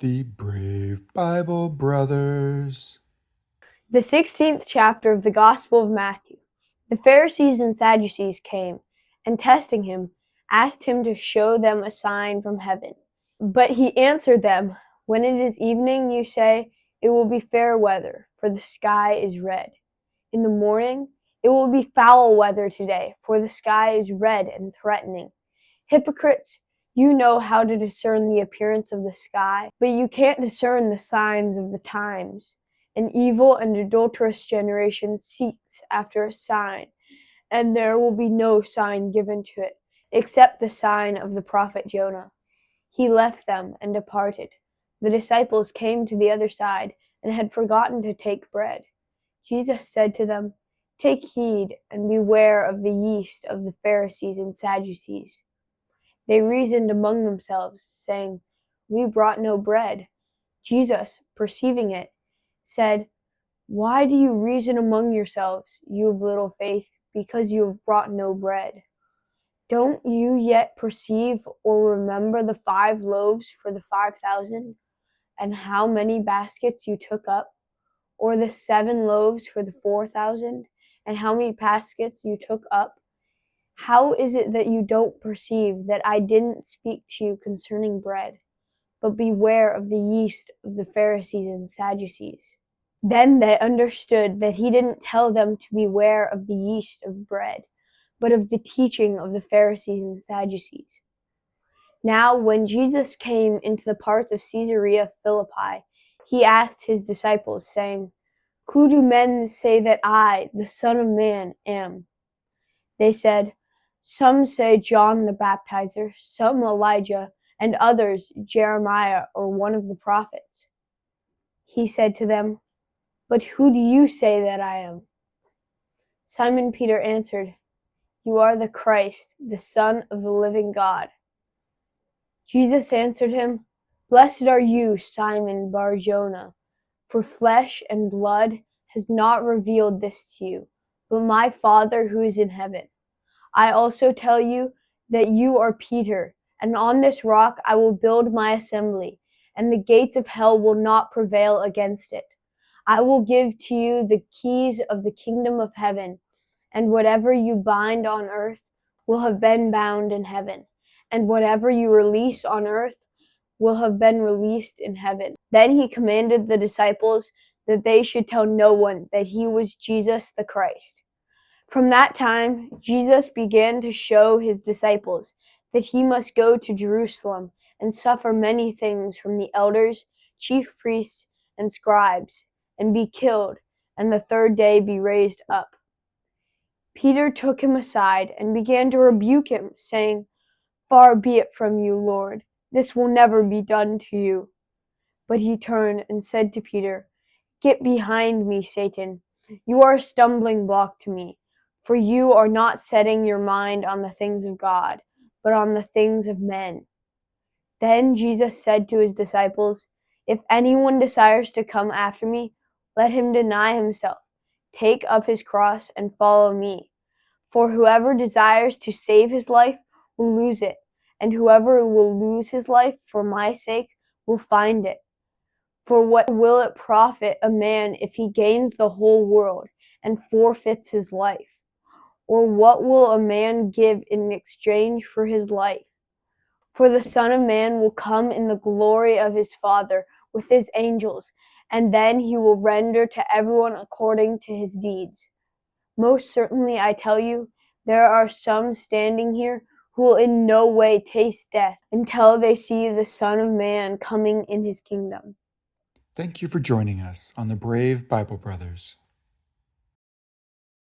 The Brave Bible Brothers. The 16th chapter of the Gospel of Matthew. The Pharisees and Sadducees came, and testing him, asked him to show them a sign from heaven. But he answered them, "When it is evening, you say, 'It will be fair weather, for the sky is red.' In the morning, 'It will be foul weather today, for the sky is red and threatening.' Hypocrites, you know how to discern the appearance of the sky, but you can't discern the signs of the times. An evil and adulterous generation seeks after a sign, and there will be no sign given to it, except the sign of the prophet Jonah." He left them and departed. The disciples came to the other side and had forgotten to take bread. Jesus said to them, "Take heed and beware of the yeast of the Pharisees and Sadducees." They reasoned among themselves, saying, "We brought no bread." Jesus, perceiving it, said, "Why do you reason among yourselves, you of little faith, because you have brought no bread? Don't you yet perceive or remember the 5 loaves for the 5,000, and how many baskets you took up? Or the 7 loaves for the 4,000, and how many baskets you took up? How is it that you don't perceive that I didn't speak to you concerning bread? But beware of the yeast of the Pharisees and Sadducees." Then they understood that he didn't tell them to beware of the yeast of bread, but of the teaching of the Pharisees and Sadducees. Now, when Jesus came into the parts of Caesarea Philippi, he asked his disciples, saying, "Who do men say that I, the Son of Man, am?" They said, "Some say John the Baptizer, some Elijah, and others Jeremiah or one of the prophets." He said to them, "But who do you say that I am?" Simon Peter answered, "You are the Christ, the Son of the living God." Jesus answered him, "Blessed are you, Simon Bar-Jonah, for flesh and blood has not revealed this to you, but my Father who is in heaven. I also tell you that you are Peter, and on this rock I will build my assembly, and the gates of hell will not prevail against it. I will give to you the keys of the kingdom of heaven, and whatever you bind on earth will have been bound in heaven, and whatever you release on earth will have been released in heaven." Then he commanded the disciples that they should tell no one that he was Jesus the Christ. From that time, Jesus began to show his disciples that he must go to Jerusalem and suffer many things from the elders, chief priests, and scribes, and be killed, and the 3rd day be raised up. Peter took him aside and began to rebuke him, saying, "Far be it from you, Lord, this will never be done to you." But he turned and said to Peter, "Get behind me, Satan. You are a stumbling block to me, for you are not setting your mind on the things of God, but on the things of men." Then Jesus said to his disciples, "If anyone desires to come after me, let him deny himself, take up his cross, and follow me. For whoever desires to save his life will lose it, and whoever will lose his life for my sake will find it. For what will it profit a man if he gains the whole world and forfeits his life? Or what will a man give in exchange for his life? For the Son of Man will come in the glory of his Father with his angels, and then he will render to everyone according to his deeds. Most certainly, I tell you, there are some standing here who will in no way taste death until they see the Son of Man coming in his kingdom." Thank you for joining us on the Brave Bible Brothers.